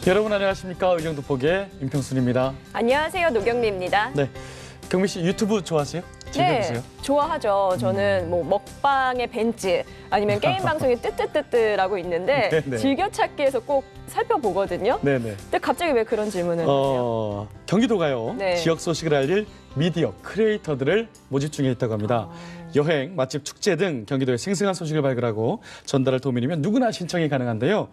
여러분 안녕하십니까? 의정도폭의 임평순입니다. 안녕하세요. 노경미입니다. 네, 경미 씨 유튜브 좋아하세요? 즐겨보세요? 네, 좋아하죠. 저는 뭐 먹방의 벤츠 아니면 게임 방송의 뜨뜨뜨뜨라고 있는데 네네. 즐겨찾기에서 꼭 살펴보거든요. 네네. 근데 갑자기 왜 그런 질문을 하세요? 경기도가요. 네. 지역 소식을 알릴 미디어 크리에이터들을 모집 중에 있다고 합니다. 여행, 맛집, 축제 등 경기도의 생생한 소식을 발굴하고 전달할 도면이면 누구나 신청이 가능한데요.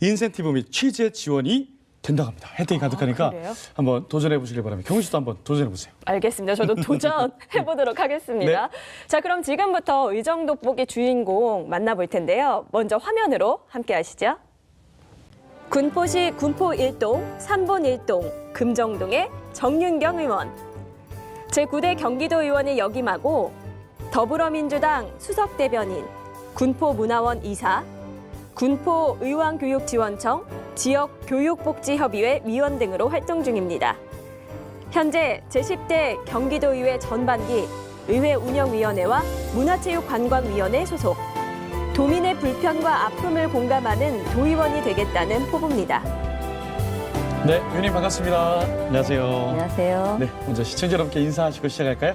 인센티브 및 취재 지원이 된다고 합니다. 혜택이 가득하니까 그래요? 한번 도전해 보시길 바랍니다. 경희 씨도 한번 도전해 보세요. 알겠습니다. 저도 도전해보도록 하겠습니다. 자, 그럼 지금부터 의정도복의 주인공 만나볼 텐데요. 먼저 화면으로 함께 하시죠. 군포시 군포 1동, 3본 1동, 금정동의 정윤경 의원. 제9대 경기도 의원을 역임하고 더불어민주당 수석대변인, 군포문화원 이사, 군포의왕교육지원청, 지역교육복지협의회 위원 등으로 활동 중입니다. 현재 제10대 경기도의회 전반기 의회 운영위원회와 문화체육관광위원회 소속, 도민의 불편과 아픔을 공감하는 도의원이 되겠다는 포부입니다. 네, 의원님 반갑습니다. 안녕하세요. 안녕하세요. 네, 먼저 시청자 여러분께 인사하시고 시작할까요?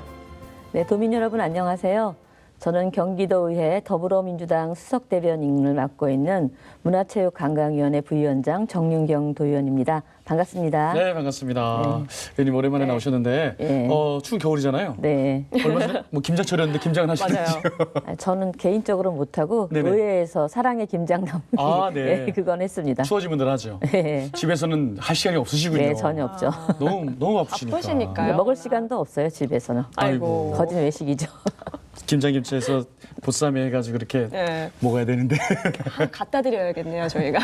네, 도민 여러분 안녕하세요. 저는 경기도의회 더불어민주당 수석대변인을 맡고 있는 문화체육관광위원회 부위원장 정윤경 도의원입니다. 반갑습니다. 네, 반갑습니다. 의원님 오랜만에 나오셨는데 네. 추운 겨울이잖아요. 네. 얼마 전에 뭐 김장철이었는데 김장은 하시는지요? 맞아요. 저는 개인적으로 못하고 네네. 의회에서 사랑의 김장남 네. 그건 했습니다. 추워지면 늘 하죠. 네. 집에서는 할 시간이 없으시군요. 네, 전혀 없죠. 너무 바쁘시니까. 바쁘시니까요. 먹을 시간도 없어요, 집에서는. 아이고. 거진 외식이죠. 김장김치에서 보쌈에 해가지고 이렇게 네. 먹어야 되는데. 갖다 드려야겠네요, 저희가.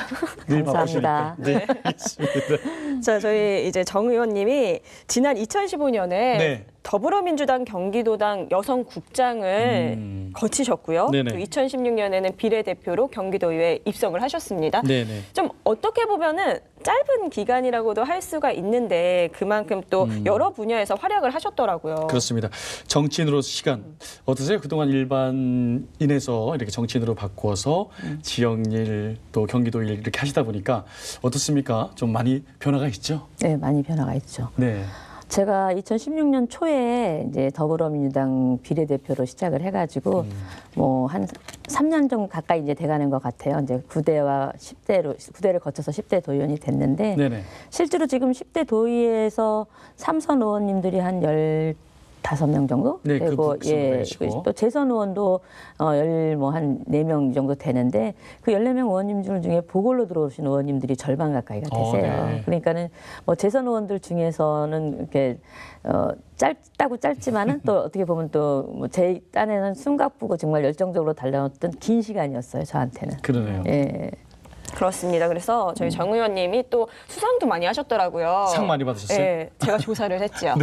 늘 감사합니다. 바쁘시니까. 네, 알겠습니다. 자, 저희 이제 정 의원님이 지난 2015년에 네. 더불어민주당 경기도당 여성국장을 거치셨고요. 네네. 또 2016년에는 비례대표로 경기도의회에 입성을 하셨습니다. 네네. 좀 어떻게 보면은 짧은 기간이라고도 할 수가 있는데 그만큼 또 여러 분야에서 활약을 하셨더라고요. 그렇습니다. 정치인으로 시간 어떠세요? 그동안 일반인에서 이렇게 정치인으로 바꾸어서 지역일 또 경기도일 이렇게 하시다 보니까 어떻습니까? 좀 많이 변화가 있죠? 네, 많이 변화가 있죠. 네. 제가 2016년 초에 이제 더불어민주당 비례대표로 시작을 해가지고 뭐 한 3년 정도 가까이 이제 돼가는 것 같아요. 이제 9대와 9대를 거쳐서 10대 도의원이 됐는데 네네. 실제로 지금 10대 도의회에서 삼선 의원님들이 한 15명 정도 네, 그 되고, 복수도 되시고. 또 재선 의원도 한 4명 정도 되는데 그 14명 의원님들 중에 보궐로 들어오신 의원님들이 절반 가까이가 되세요. 네. 그러니까는 뭐 재선 의원들 중에서는 이렇게 짧다고 짧지만은 또 어떻게 보면 또 제 딴에는 숨가쁘고 정말 열정적으로 달려왔던 긴 시간이었어요, 저한테는. 그러네요. 예. 그렇습니다. 그래서 저희 정 의원님이 또 수상도 많이 하셨더라고요. 상 많이 받으셨어요? 네, 제가 조사를 했죠.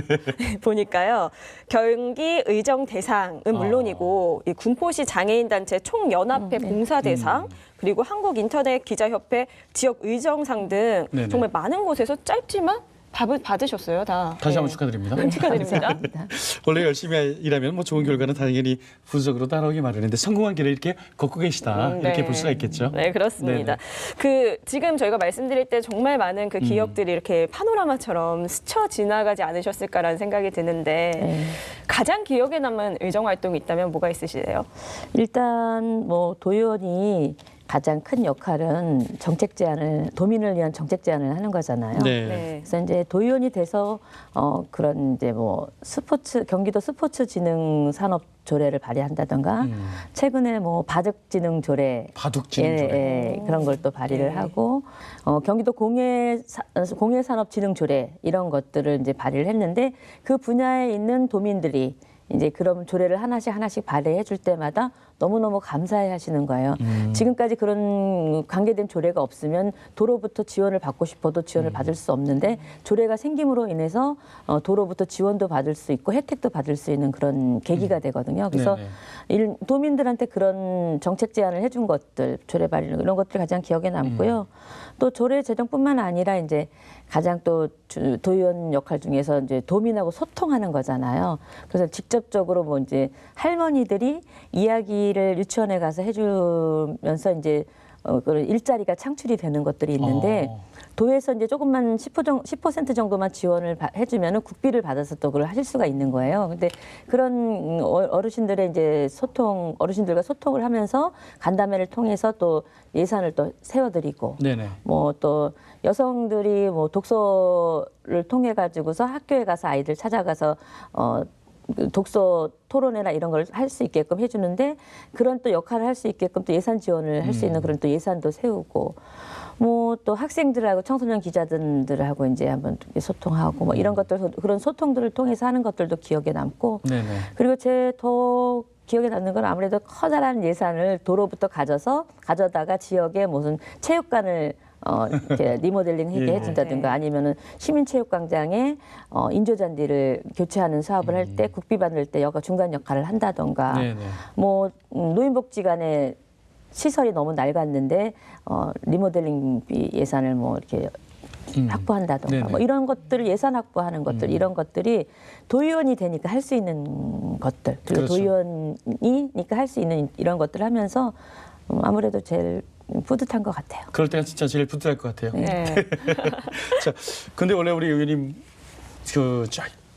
보니까요. 경기 의정 대상은 물론이고 이 군포시 장애인 단체 총연합회 봉사 대상 그리고 한국 인터넷 기자협회 지역 의정상 등 네네. 정말 많은 곳에서 짧지만 밥을 받으셨어요, 다. 다시 한번 네. 축하드립니다. 축하드립니다. 감사합니다. 원래 열심히 일하면 뭐 좋은 결과는 당연히 부수적으로 따라오기 마련인데 성공한 길을 이렇게 걷고 계시다 이렇게 볼 수가 있겠죠. 네, 그렇습니다. 지금 저희가 말씀드릴 때 정말 많은 그 기억들이 이렇게 파노라마처럼 스쳐 지나가지 않으셨을까라는 생각이 드는데 네. 가장 기억에 남은 의정 활동이 있다면 뭐가 있으시세요? 일단 뭐 도의원이 가장 큰 역할은 정책 제안을 도민을 위한 정책 제안을 하는 거잖아요. 네. 그래서 이제 도의원이 돼서 그런 이제 뭐 경기도 스포츠진흥 산업 조례를 발의한다던가 최근에 뭐 바둑진흥 조례 바둑진흥 조례. 그런 걸 또 발의를 네. 하고 경기도 공예산업진흥 조례 이런 것들을 이제 발의를 했는데 그 분야에 있는 도민들이 이제 그런 조례를 하나씩 발의해 줄 때마다 너무너무 감사해 하시는 거예요. 지금까지 그런 관계된 조례가 없으면 도로부터 지원을 받고 싶어도 지원을 받을 수 없는데 조례가 생김으로 인해서 도로부터 지원도 받을 수 있고 혜택도 받을 수 있는 그런 계기가 되거든요. 그래서 도민들한테 그런 정책 제안을 해준 것들, 조례 발의 이런 것들이 가장 기억에 남고요. 또 조례 제정뿐만 아니라 이제 가장 또 도의원 역할 중에서 이제 도민하고 소통하는 거잖아요. 그래서 직접적으로 뭐 이제 할머니들이 이야기를 유치원에 가서 해주면서 이제 그런 일자리가 창출이 되는 것들이 있는데 도에서 이제 조금만 10% 정도만 지원을 해주면은 국비를 받아서 또 그걸 하실 수가 있는 거예요. 근데 그런 어르신들의 이제 어르신들과 소통을 하면서 간담회를 통해서 또 예산을 또 세워드리고, 네네. 뭐 또 여성들이 뭐 독서를 통해 가지고서 학교에 가서 아이들 찾아가서 그 독서 토론회나 이런 걸 할 수 있게끔 해주는데 그런 또 역할을 할 수 있게끔 또 예산 지원을 할 수 있는 그런 또 예산도 세우고 뭐 또 학생들하고 청소년 기자들하고 이제 한번 소통하고 뭐 이런 것들 그런 소통들을 통해서 하는 것들도 기억에 남고 네네. 그리고 제 더 기억에 남는 건 아무래도 커다란 예산을 도로부터 가져다가 지역에 무슨 체육관을 이렇게 리모델링 하게 예. 해준다든가 아니면은 시민체육광장에 인조잔디를 교체하는 사업을 할 때 국비 받을 때 중간 역할을 한다던가 네네. 뭐 노인복지관에 시설이 너무 낡았는데 리모델링비 예산을 뭐 이렇게 확보한다던가 네네. 뭐 이런 것들을 예산 확보하는 것들 이런 것들이 도의원이 되니까 할 수 있는 것들 그리고 그렇죠. 도의원이니까 할 수 있는 이런 것들을 하면서 아무래도 제일 뿌듯한 것 같아요. 그럴 때가 진짜 제일 뿌듯할 것 같아요. 네. 자, 근데 원래 우리 의원님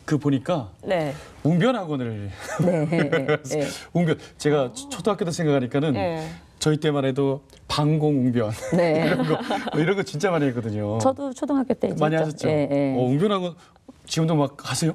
그 보니까 네. 웅변학원을 네. 네. 웅변 제가 초등학교 때 생각하니까는 네. 저희 때만 해도 방공웅변 네. 이런 거 진짜 많이 했거든요. 저도 초등학교 때 이제 많이 했죠. 하셨죠. 예, 예. 웅변학원 지금도 막 하세요?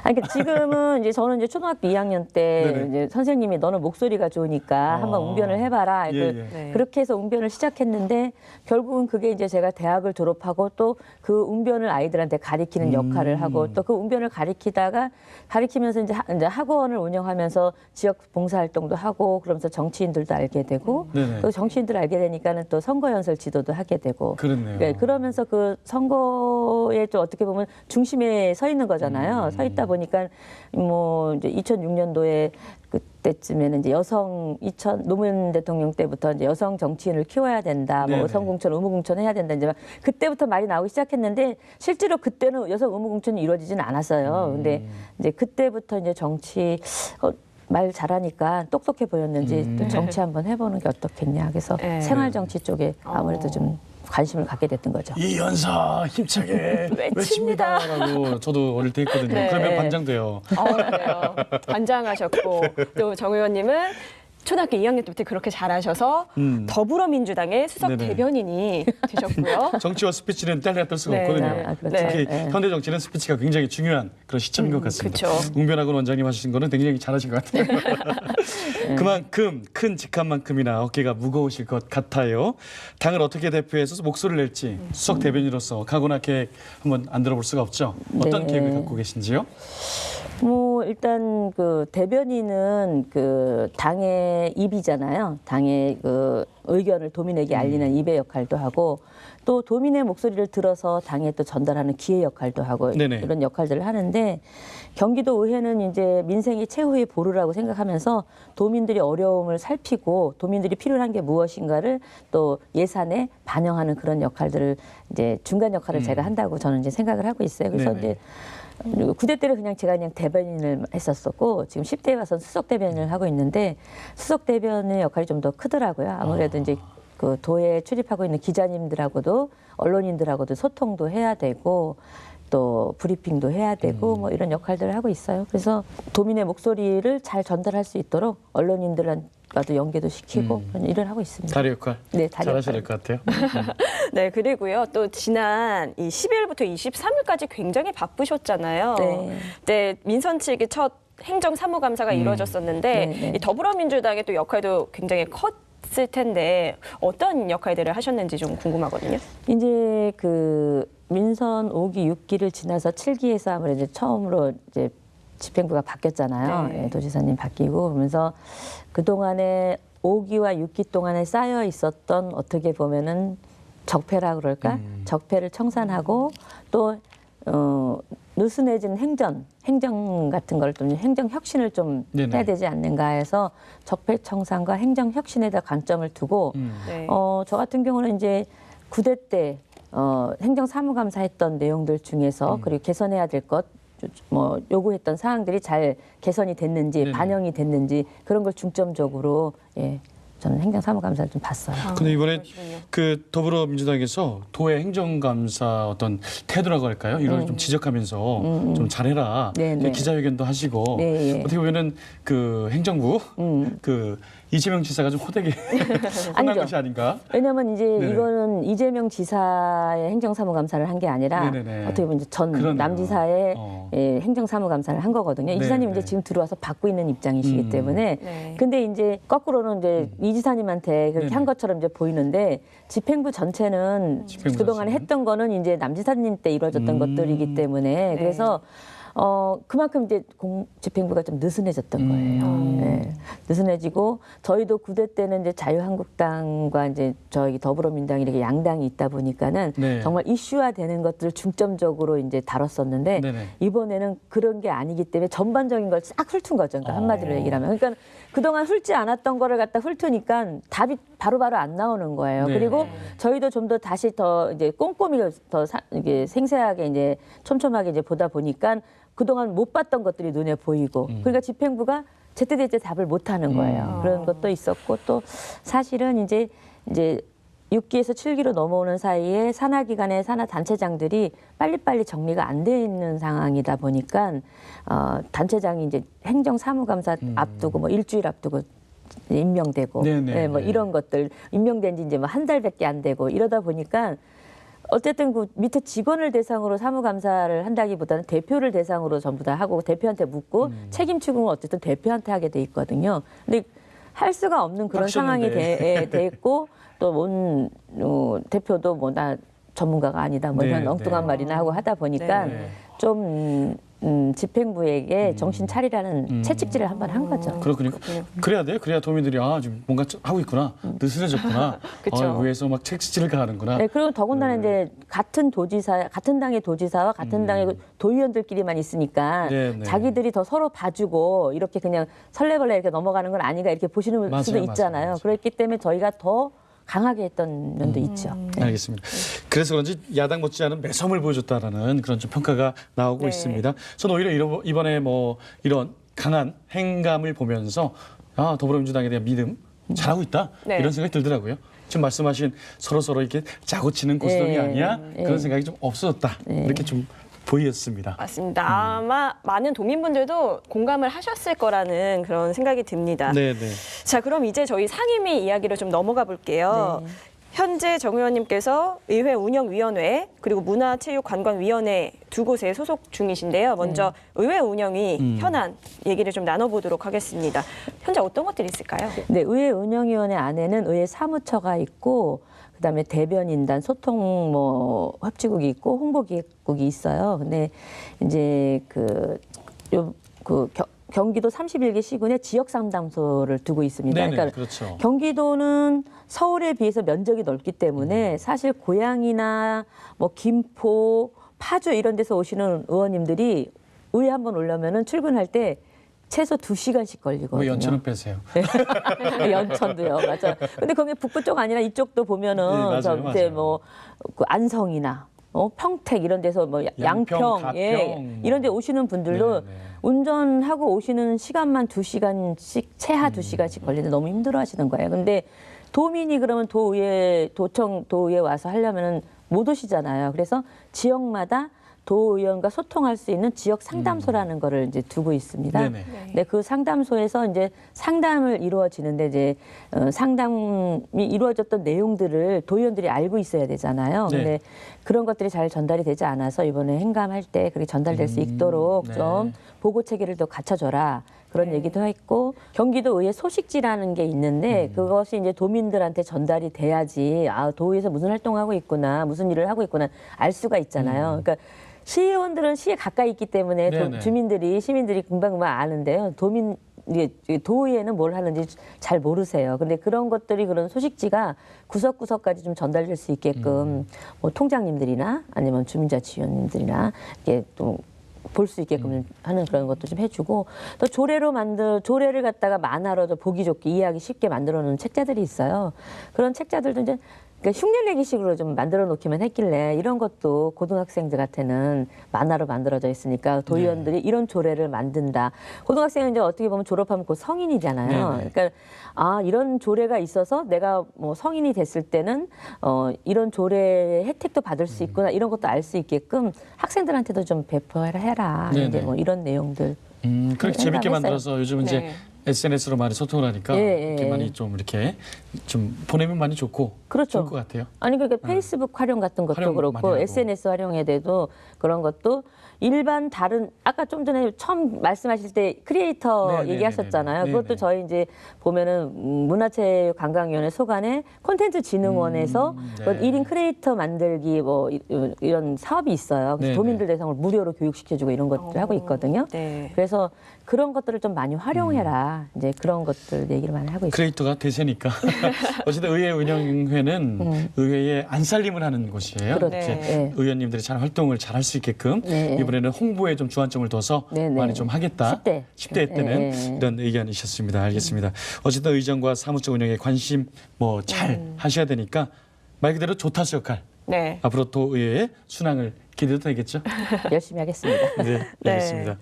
아니, 그러니까 지금은 이제 저는 이제 초등학교 2학년 때 네네. 이제 선생님이 너는 목소리가 좋으니까 한번 웅변을 해봐라. 예, 예. 네. 그렇게 해서 웅변을 시작했는데 결국은 그게 이제 제가 대학을 졸업하고 또 그 웅변을 아이들한테 가리키는 역할을 하고 또 그 웅변을 가리키면서 이제 학원을 운영하면서 지역 봉사활동도 하고 그러면서 정치인들도 알게 되고 네네. 그 정치인들 알게 되니까는 또 선거연설 지도도 하게 되고 그렇네요. 네, 그러면서 그 선거에 좀 어떻게 보면 중심에 서 있는 거잖아요. 서 있다 보니까 뭐 이제 2006년도에 그때쯤에는 이제 노무현 대통령 때부터 이제 여성 정치인을 키워야 된다, 뭐 네네. 여성 공천, 의무 공천 해야 된다. 이제 그때부터 말이 나오기 시작했는데 실제로 그때는 여성 의무 공천이 이루어지지는 않았어요. 근데 이제 그때부터 이제 정치 말 잘하니까 똑똑해 보였는지 또 정치 한번 해보는 게 어떻겠냐. 그래서 네. 생활 정치 쪽에 아무래도 좀 관심을 갖게 됐던 거죠. 이현사 힘차게 외칩니다. 외칩니다라고 저도 어릴 때 했거든요. 네. 그러면 반장돼요. 그래요. 관장하셨고 또 정 의원님은 초등학교 2학년 때부터 그렇게 잘하셔서 더불어민주당의 수석 네네. 대변인이 되셨고요. 정치와 스피치는 뗄래야 뗄 수가 네. 없거든요. 아, 그렇죠. 특히 네. 현대 정치는 스피치가 굉장히 중요한 그런 시점인 것 같습니다. 그렇죠. 웅변학원 원장님 하신 거는 굉장히 잘하신 것 같아요. 그만큼 큰 직함만큼이나 어깨가 무거우실 것 같아요. 당을 어떻게 대표해서 목소리를 낼지 수석 대변인으로서 각오나 계획 한번 안 들어볼 수가 없죠. 어떤 네. 계획을 갖고 계신지요? 뭐 일단 그 대변인은 그 당의 입이잖아요. 당의 그 의견을 도민에게 알리는 입의 역할도 하고 또 도민의 목소리를 들어서 당에 또 전달하는 기의 역할도 하고 네네. 이런 역할들을 하는데 경기도 의회는 이제 민생이 최후의 보루라고 생각하면서 도민들이 어려움을 살피고 도민들이 필요한 게 무엇인가를 또 예산에 반영하는 그런 역할들을 이제 중간 역할을 제가 한다고 저는 이제 생각을 하고 있어요. 그래서 네네. 이제 9대 때는 제가 그냥 대변인을 했었었고 지금 10대에 와서 수석 대변인을 하고 있는데 수석 대변인의 역할이 좀 더 크더라고요. 아무래도 이제 그 도에 출입하고 있는 기자님들하고도 언론인들하고도 소통도 해야 되고 또 브리핑도 해야 되고 뭐 이런 역할들을 하고 있어요. 그래서 도민의 목소리를 잘 전달할 수 있도록 언론인들과도 연계도 시키고 그런 일을 하고 있습니다. 다리 역할 네, 다리 잘하셔야 될 역할. 것 같아요. 네, 그리고요. 또 지난 이 12일부터 23일까지 굉장히 바쁘셨잖아요. 네. 네, 민선 측의 첫 행정사무감사가 이루어졌었는데 네, 네. 이 더불어민주당의 또 역할도 굉장히 컸을 텐데 어떤 역할들을 하셨는지 좀 궁금하거든요. 이제 그 민선 5기, 6기를 지나서 7기에서 아무래도 처음으로 이제 집행부가 바뀌었잖아요. 네. 예, 도지사님 바뀌고 그러면서 그동안에 5기와 6기 동안에 쌓여 있었던 어떻게 보면은 적폐라 그럴까? 적폐를 청산하고 또 느슨해진 행정 같은 걸 좀 행정 혁신을 좀 네네. 해야 되지 않는가 해서 적폐 청산과 행정 혁신에다 관점을 두고 네. 저 같은 경우는 이제 9대 때 행정사무감사 했던 내용들 중에서 그리고 개선해야 될 것 뭐 요구했던 사항들이 잘 개선이 됐는지 네네. 반영이 됐는지 그런 걸 중점적으로 예, 저는 행정사무감사를 좀 봤어요. 근데 이번에 그러시군요. 그 더불어민주당에서 도의 행정감사 어떤 태도라고 할까요? 이걸 좀 지적하면서 좀 잘해라. 네, 네. 기자회견도 하시고 네, 예. 어떻게 보면은 그 행정부 그 이재명 지사가 좀 호되게 혼난 아니죠. 것이 아닌가? 왜냐하면 이제 네네. 이거는 이재명 지사의 행정사무감사를 한 게 아니라 네네네. 어떻게 보면 이제 전 그러네요. 남지사의 예, 행정사무감사를 한 거거든요. 이 네네. 지사님 이제 지금 들어와서 받고 있는 입장이시기 때문에 네. 근데 이제 거꾸로는 이제 이 지사님한테 그렇게 네네. 한 것처럼 이제 보이는데 집행부 전체는 집행부 그동안에 전체는? 했던 거는 이제 남지사님 때 이루어졌던 것들이기 때문에 그래서 그만큼 이제 집행부가 좀 느슨해졌던 거예요. 네. 느슨해지고 저희도 9대 때는 이제 자유한국당과 이제 저희 더불어민주당 이렇게 양당이 있다 보니까는 네. 정말 이슈화되는 것들을 중점적으로 이제 다뤘었는데 네네. 이번에는 그런 게 아니기 때문에 전반적인 걸 싹 훑은 거죠. 그러니까 한마디로 얘기를 하면. 그러니까 그동안 훑지 않았던 거를 갖다 훑으니까 답이 바로바로 안 나오는 거예요. 네. 그리고 저희도 좀 더 다시 더 이제 꼼꼼히 더 이게 생생하게 이제 촘촘하게 이제 보다 보니까 그동안 못 봤던 것들이 눈에 보이고 그러니까 집행부가 제때제때 답을 못 하는 거예요. 그런 것도 있었고 또 사실은 이제 6기에서 7기로 넘어오는 사이에 산하기관의 산하단체장들이 빨리빨리 정리가 안 돼 있는 상황이다 보니까 단체장이 이제 행정사무감사 앞두고 뭐 일주일 앞두고 임명되고 네네. 예, 뭐 이런 것들 임명된 지 이제 뭐 한 달밖에 안 되고 이러다 보니까 어쨌든 그 밑에 직원을 대상으로 사무감사를 한다기보다는 대표를 대상으로 전부 다 하고 대표한테 묻고 책임 추궁을 어쨌든 대표한테 하게 돼 있거든요. 근데 할 수가 없는 그런 상황이 돼 있고 또 대표도 뭐 나 전문가가 아니다 뭐 이런 네, 엉뚱한 네. 말이나 하고 하다 보니까 네. 좀 집행부에게 정신 차리라는 채찍질을 한번 한 거죠. 그렇군요. 그래야 돼요. 그래야 도민들이 지금 뭔가 하고 있구나. 느슨해졌구나. 그쵸. 위에서 막 책찍질을 가하는구나. 네, 그리고 더군다나 이제 같은 당의 도지사와 같은 당의 그 도의원들끼리만 있으니까 네, 네. 자기들이 더 서로 봐주고 이렇게 그냥 설레벌레 이렇게 넘어가는 건 아닌가 이렇게 보시는 맞아요, 수도 맞아요, 있잖아요. 맞아요. 그렇기 때문에 저희가 더 강하게 했던 면도 있죠. 네. 알겠습니다. 그래서 그런지 야당 못지않은 매섬을 보여줬다라는 그런 좀 평가가 나오고 네. 있습니다. 저는 오히려 이번에 뭐 이런 강한 행감을 보면서 더불어민주당에 대한 믿음 잘하고 있다 네. 이런 생각이 들더라고요. 지금 말씀하신 서로 이렇게 짜고 치는 고스톱이 예, 아니야 예. 그런 생각이 좀 없어졌다 이렇게 좀 보였습니다. 맞습니다. 아마 많은 도민분들도 공감을 하셨을 거라는 그런 생각이 듭니다. 네네. 자, 그럼 이제 저희 상임위 이야기로 좀 넘어가 볼게요. 네. 현재 정 의원님께서 의회 운영위원회 그리고 문화체육관광위원회 두 곳에 소속 중이신데요. 먼저 의회 운영위 현안 얘기를 좀 나눠보도록 하겠습니다. 현재 어떤 것들이 있을까요? 네, 의회 운영위원회 안에는 의회 사무처가 있고 그다음에 대변인단 소통 협치국이 있고 홍보기획국이 있어요. 근데 이제 경기도 31개 시군에 지역 상담소를 두고 있습니다. 네네, 그러니까 그렇죠. 경기도는 서울에 비해서 면적이 넓기 때문에 사실 고양이나 뭐 김포, 파주 이런 데서 오시는 의원님들이 의회 한번 오려면은 출근할 때 최소 2시간씩 걸리거든요. 뭐 연천은 빼세요. 연천도요, 맞아요. 근데 거기 북부 쪽 아니라 이쪽도 보면은 네, 맞아요, 저 이제 맞아요. 그 안성이나 평택 이런 데서 뭐 양평, 양평, 가평 이런 데 오시는 분들도 네, 네. 운전하고 오시는 시간만 2시간씩 최하 2시간씩 걸리는데 너무 힘들어하시는 거예요. 근데 도민이 그러면 도의회 와서 하려면은 못 오시잖아요. 그래서 지역마다 도의원과 소통할 수 있는 지역 상담소라는 거를 이제 두고 있습니다. 네네. 네, 그 상담소에서 이제 상담을 이루어지는데 이제 상담이 이루어졌던 내용들을 도의원들이 알고 있어야 되잖아요. 네. 근데 그런 것들이 잘 전달이 되지 않아서 이번에 행감할 때 그렇게 전달될 수 있도록 네. 좀 보고 체계를 더 갖춰줘라. 그런 얘기도 했고 경기도 의회 소식지라는 게 있는데 그것이 이제 도민들한테 전달이 돼야지 도의에서 무슨 활동하고 있구나, 무슨 일을 하고 있구나 알 수가 있잖아요. 그러니까 시의원들은 시에 가까이 있기 때문에 네네. 시민들이 금방금방 아는데요. 도의회는 뭘 하는지 잘 모르세요. 근데 그런 것들이 그런 소식지가 구석구석까지 좀 전달될 수 있게끔 뭐 통장님들이나 아니면 주민자치위원님들이나 이게 또 볼 수 있게끔 하는 그런 것도 좀 해주고 또 조례를 갖다가 만화로 보기 좋게 이해하기 쉽게 만들어 놓은 책자들이 있어요. 그런 책자들도 이제 그러니까 흉내내기식으로 좀 만들어 놓기만 했길래 이런 것도 고등학생들한테는 만화로 만들어져 있으니까 도의원들이 이런 조례를 만든다. 고등학생은 이제 어떻게 보면 졸업하면 곧 성인이잖아요. 네네. 그러니까 이런 조례가 있어서 내가 뭐 성인이 됐을 때는 이런 조례 혜택도 받을 수 있구나 이런 것도 알 수 있게끔 학생들한테도 좀 배포해라. 네네. 이제 뭐 이런 내용들. 그렇게 재밌게 생각했어요. 만들어서 요즘 이제 네. SNS로 많이 소통을 하니까 예, 이렇게 예. 많이 좀 이렇게 좀 보내면 많이 좋고 그렇죠. 좋을 것 같아요. 아니 그러니까 페이스북 활용 같은 것도 활용 많이 그렇고 하고. SNS 활용에 대해도 그런 것도 일반 다른 아까 좀 전에 처음 말씀하실 때 크리에이터 네, 얘기하셨잖아요. 네, 네, 그것도 네. 저희 이제 보면은 문화체육관광위원회 소관에 콘텐츠진흥원에서 네. 그 1인 크리에이터 만들기 뭐 이런 사업이 있어요. 그래서 네, 도민들 대상으로 무료로 교육시켜주고 이런 것도 하고 있거든요. 네. 그래서 그런 것들을 좀 많이 활용해라. 이제 그런 것들 얘기를 많이 하고 있어요. 크리에이터가 대세니까. 어쨌든 의회 운영회는 의회에 안살림을 하는 곳이에요. 그렇죠. 이렇게 네. 의원님들이 잘 활동을 잘 할 수 있게끔 네. 이번에는 홍보에 좀 주안점을 둬서 네, 네. 많이 좀 하겠다. 10대. 때는 네. 이런 의견이셨습니다. 알겠습니다. 어쨌든 의정과 사무처 운영에 관심 뭐 잘 하셔야 되니까 말 그대로 조타수 역할. 네. 앞으로 도의회의 순항을 기대도 되겠죠? 열심히 하겠습니다. 네, 네. 알겠습니다.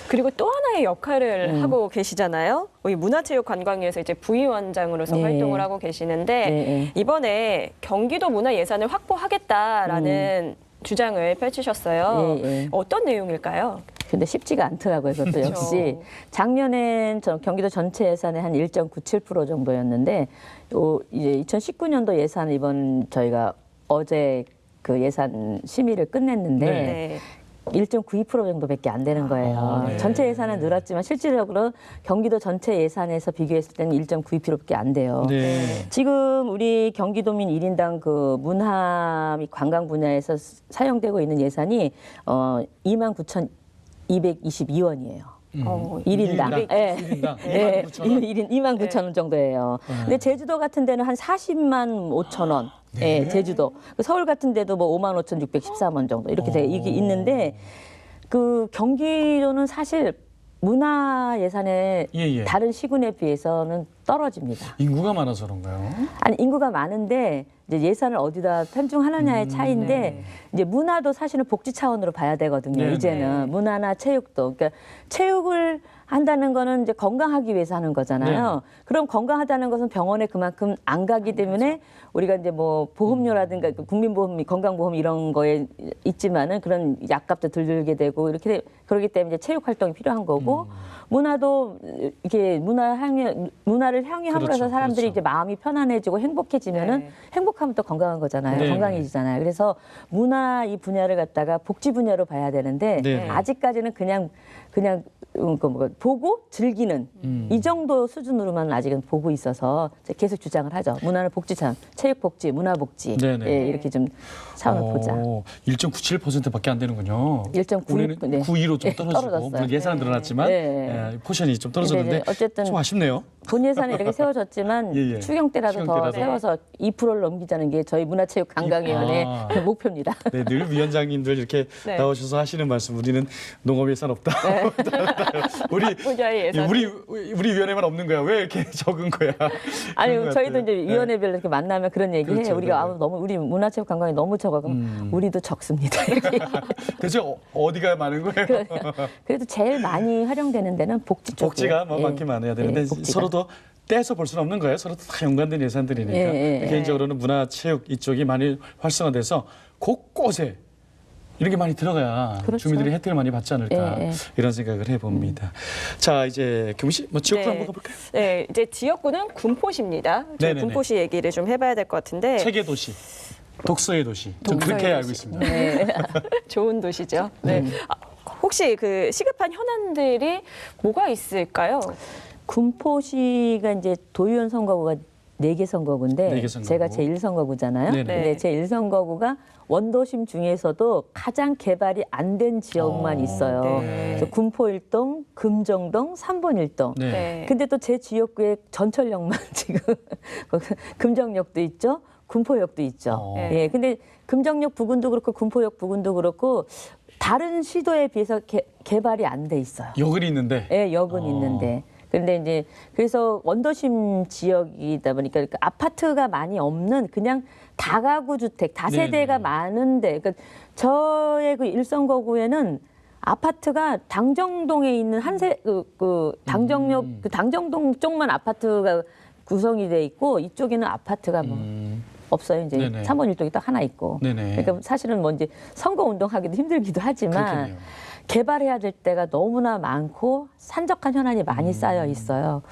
그리고 또 하나의 역할을 하고 계시잖아요. 이 문화체육관광위에서 이제 부위원장으로서 네. 활동을 하고 계시는데 네. 이번에 경기도 문화 예산을 확보하겠다라는 주장을 펼치셨어요. 네. 어떤 내용일까요? 근데 쉽지가 않더라고요. 그것도 그렇죠. 역시 작년엔 경기도 전체 예산의 한 1.97% 정도였는데 이제 2019년도 예산 이번 저희가 어제 그 예산 심의를 끝냈는데 네. 1.92% 정도밖에 안 되는 거예요. 네. 전체 예산은 늘었지만 실질적으로 경기도 전체 예산에서 비교했을 때는 1.92%밖에 안 돼요. 네. 지금 우리 경기도민 1인당 그 문화 및 관광 분야에서 사용되고 있는 예산이 29,222원이에요. 일인당. 예. 1인당. 네, 29,000원. 2만 9천 원 정도예요. 근데 제주도 같은 데는 한 40만 5천 원. 네. 제주도. 서울 같은 데도 뭐 5만 5,613원 정도 이렇게 이게 있는데 그 경기도는 사실 문화 예산의 예. 다른 시군에 비해서는 떨어집니다. 인구가 많아서 그런가요? 아니 인구가 많은데 이제 예산을 어디다 편중하느냐의 차이인데 네. 이제 문화도 사실은 복지 차원으로 봐야 되거든요. 네. 이제는 네. 문화나 체육도 그러니까 체육을 한다는 거는 이제 건강하기 위해서 하는 거잖아요. 네. 그럼 건강하다는 것은 병원에 그만큼 안 가기 때문에 우리가 이제 뭐 보험료라든가 그 국민보험, 건강보험 이런 거에 있지만은 그런 약값도 덜 들게 되고 이렇게 그러기 때문에 이제 체육 활동이 필요한 거고 문화도 이게 문화를 향유함으로써 그렇죠, 사람들이 그렇죠. 이제 마음이 편안해지고 행복해지면은 네. 행복하면 또 건강한 거잖아요. 네. 건강해지잖아요. 그래서 문화 이 분야를 갖다가 복지 분야로 봐야 되는데 네. 아직까지는 그냥 보고 즐기는 이 정도 수준으로만 아직은 보고 있어서 계속 주장을 하죠. 문화는 복지참, 체육 복지, 문화 복지 네네. 예, 이렇게 좀 차원을 보자. 1.97%밖에 안 되는군요. 1.92 올해는 네. 9위로 좀 네, 떨어지고 떨어졌어요. 물론 예산은 늘어났지만 네. 포션이 좀 근데 떨어졌는데 이제 어쨌든 좀 아쉽네요. 본 예산이 이렇게 세워졌지만 예, 예. 추경 때라도 더 추경 때라도. 세워서 2%를 넘기자는 게 저희 문화체육관광위원회 아. 그 목표입니다. 네, 늘 위원장님들 이렇게 네. 나오셔서 하시는 말씀 우리는 농업 예산 없다. 우리 분야의 예산. 우리 위원회만 없는 거야. 왜 이렇게 적은 거야? 아니 그런 것 저희도 같아요. 이제 위원회별로 이렇게 만나면 그런 얘기해요. 그렇죠, 우리가 네. 너무 우리 문화체육관광이 너무 적어. 그럼 우리도 적습니다. 이렇게. 대체 어디가 많은 거예요? 그래도 제일 많이 활용되는 데는 복지 쪽이에요. 복지가 뭐 많긴 많아야 되는데 복지가. 서로도 떼서 볼 수는 없는 거예요. 서로 다 연관된 예산들이니까. 예, 예. 개인적으로는 문화체육 이쪽이 많이 활성화돼서 곳곳에 이런 게 많이 들어가야 그렇죠. 주민들이 혜택을 많이 받지 않을까 예, 예. 이런 생각을 해봅니다. 자 이제 경미 씨, 뭐 지역구 네. 한번 가볼까요? 네, 이제 지역구는 군포시입니다. 저희 네네네. 군포시 얘기를 좀 해봐야 될 것 같은데 책의 도시, 독서의 도시. 좀 독서의 그렇게 알고 도시. 있습니다. 네. 좋은 도시죠. 네. 혹시 그 시급한 현안들이 뭐가 있을까요? 군포시가 이제 도의원 선거구가 4개 선거구인데 4개 선거구. 제가 제1선거구잖아요. 네네. 근데 제1선거구가 원도심 중에서도 가장 개발이 안 된 지역만 있어요. 네. 그래서 군포1동, 금정동, 3번 1동. 네. 네. 근데 또 제 지역구에 전철역만 지금 금정역도 있죠. 군포역도 있죠. 네. 예. 근데 금정역 부근도 그렇고 군포역 부근도 그렇고 다른 시도에 비해서 개발이 안 돼 있어요. 역은 있는데. 예, 역은 있는데. 그런데 이제 그래서 원도심 지역이다 보니까 그 아파트가 많이 없는 그냥 다가구 주택, 다세대가 네네. 많은데, 그러니까 저의 그 일성거구에는 아파트가 당정동에 있는 당정역 그 당정동 쪽만 아파트가 구성이 돼 있고 이쪽에는 아파트가 뭐 없어요. 이제 네네. 3번 1동이 딱 하나 있고. 네네. 그러니까 사실은 뭐 이제 선거 운동하기도 힘들기도 하지만 그렇겠네요. 개발해야 될 때가 너무나 많고 산적한 현안이 많이 쌓여 있어요.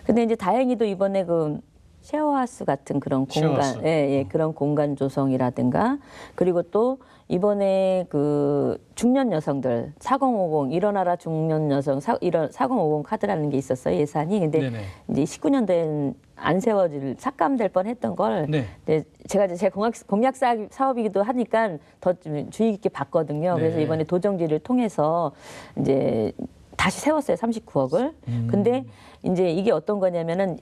근데 이제 다행히도 이번에 그 쉐어하우스 같은 그런 쉐어하우스. 공간, 예, 그런 공간 조성이라든가 그리고 또 이번에 그 중년 여성들 4050 일어나라 중년 여성 4050 카드라는 게 있었어요, 예산이. 근데 네네. 이제 19년도엔 안 세워질 삭감될 뻔했던 걸 네. 이제 제가 제 공약 사업이기도 하니까 더 좀 주의 깊게 봤거든요. 그래서 네. 이번에 도정지를 통해서 이제 다시 세웠어요, 39억을. 근데 이제 이게 어떤 거냐면은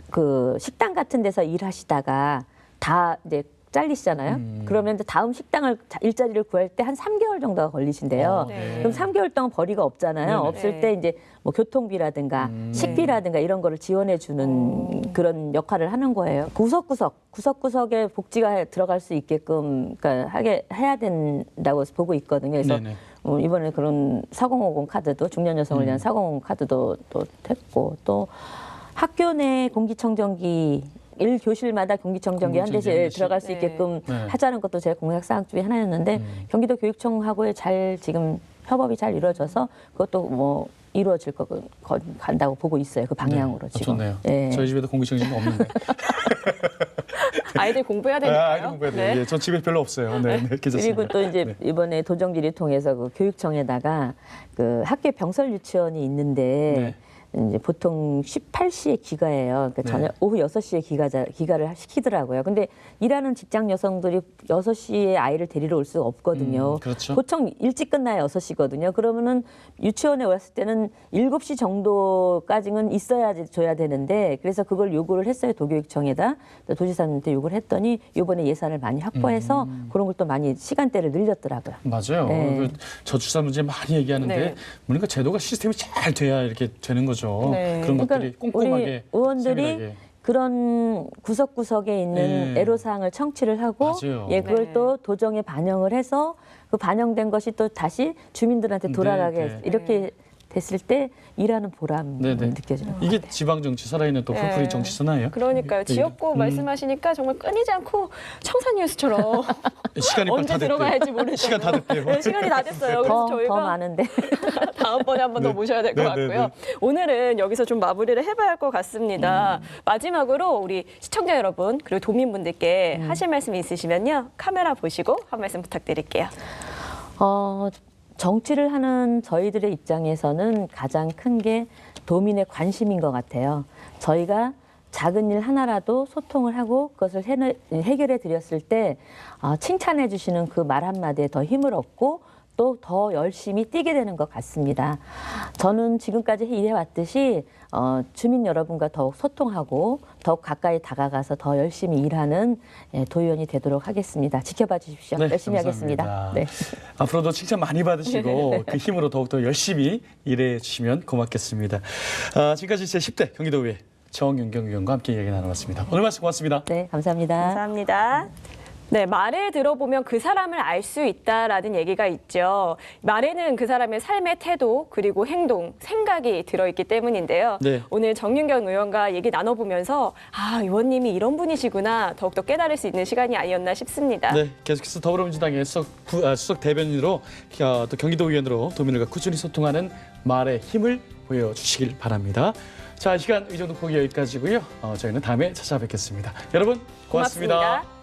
그 식당 같은 데서 일하시다가 다 이제 잘리시잖아요. 그러면 이제 다음 식당을 일자리를 구할 때 한 3개월 정도가 걸리신대요. 네. 그럼 3개월 동안 벌이가 없잖아요. 네네. 없을 네. 때 이제 뭐 교통비라든가 식비라든가 이런 거를 지원해 주는 그런 역할을 하는 거예요. 구석구석에 복지가 들어갈 수 있게끔 그러니까 해야 된다고 보고 있거든요. 그래서 네네. 이번에 그런 4050 카드도 중년 여성을 위한 4050 카드도 또 했고 또 학교 내 공기청정기 1교실마다 공기청정기 한 대씩 공기청정기 들어갈 수 네. 있게끔 네. 하자는 것도 제 공약 사항 중에 하나였는데 경기도 교육청하고의 잘 지금 협업이 잘 이루어져서 그것도 뭐 이루어질 거 간다고 보고 있어요. 그 방향으로 네. 지금. 좋네요. 예. 저희 집에도 공기청정기 없는데. 아이들 공부해야 되니까요. 아이들 공부해야 돼요. 네. 예, 전 집에 별로 없어요. 네, 네, 괜찮습니다. 그리고 또 이제 네. 이번에 도정지를 통해서 그 교육청에다가 그 학교 병설 유치원이 있는데 이제 보통 18시에 귀가해요. 그러니까 네. 저녁 오후 6시에 귀가를 시키더라고요. 근데 일하는 직장 여성들이 6시에 아이를 데리러 올 수가 없거든요. 그렇죠. 보통 일찍 끝나야 6시거든요. 그러면은 유치원에 왔을 때는 7시 정도까지는 줘야 되는데 그래서 그걸 요구를 했어요. 도교육청에다. 도지사님한테 요구를 했더니 이번에 예산을 많이 확보해서 그런 걸 또 많이 시간대를 늘렸더라고요. 맞아요. 네. 그 저출산 문제 많이 얘기하는데 네. 뭔가 제도가 시스템이 잘 돼야 이렇게 되는 거죠. 네. 그런 것들이 그러니까 꼼꼼하게 우리 의원들이 세밀하게. 그런 구석구석에 있는 네. 애로사항을 청취를 하고 맞아요. 예, 그걸 네. 또 도정에 반영을 해서 그 반영된 것이 또 다시 주민들한테 돌아가게 네, 해서 네. 이렇게 됐을 때 일하는 보람이 네, 네. 느껴져요. 이게 지방 정치 살아있는 또 풀풀이 네. 정치 선화예요. 그러니까요. 지역구 말씀하시니까 정말 끊이지 않고 청산뉴스처럼 시간이 빨리 언제 다 됐대요. 들어가야지 모르죠. 시간 다 됐대요. 네, 시간이 다 됐어요. 그래서 더 저희가 많은데. 다음번에 한 번 더 모셔야 될 것 네, 네, 같고요. 네. 오늘은 여기서 좀 마무리를 해봐야 할 것 같습니다. 마지막으로 우리 시청자 여러분 그리고 도민분들께 하실 말씀이 있으시면요. 카메라 보시고 한 말씀 부탁드릴게요. 정치를 하는 저희들의 입장에서는 가장 큰 게 도민의 관심인 것 같아요. 저희가 작은 일 하나라도 소통을 하고 그것을 해결해 드렸을 때 칭찬해 주시는 그 말 한마디에 더 힘을 얻고 또 더 열심히 뛰게 되는 것 같습니다. 저는 지금까지 일해왔듯이 주민 여러분과 더욱 소통하고 더욱 가까이 다가가서 더 열심히 일하는 도의원이 되도록 하겠습니다. 지켜봐 주십시오. 네, 열심히 감사합니다. 하겠습니다. 네. 앞으로도 칭찬 많이 받으시고 그 힘으로 더욱더 열심히 일해 주시면 고맙겠습니다. 지금까지 제10대 경기도의회 정윤경 의원과 함께 이야기 나눠봤습니다. 오늘 말씀 고맙습니다. 네, 감사합니다. 감사합니다. 네, 말을 들어보면 그 사람을 알 수 있다라는 얘기가 있죠. 말에는 그 사람의 삶의 태도 그리고 행동, 생각이 들어있기 때문인데요. 네. 오늘 정윤경 의원과 얘기 나눠보면서 의원님이 이런 분이시구나 더욱더 깨달을 수 있는 시간이 아니었나 싶습니다. 네, 계속해서 더불어민주당의 수석 대변인으로 또 경기도 의원으로 도민들과 꾸준히 소통하는 말의 힘을 보여주시길 바랍니다. 자, 이 시간 이 정도 보기 여기까지고요. 저희는 다음에 찾아뵙겠습니다. 여러분 고맙습니다. 고맙습니다.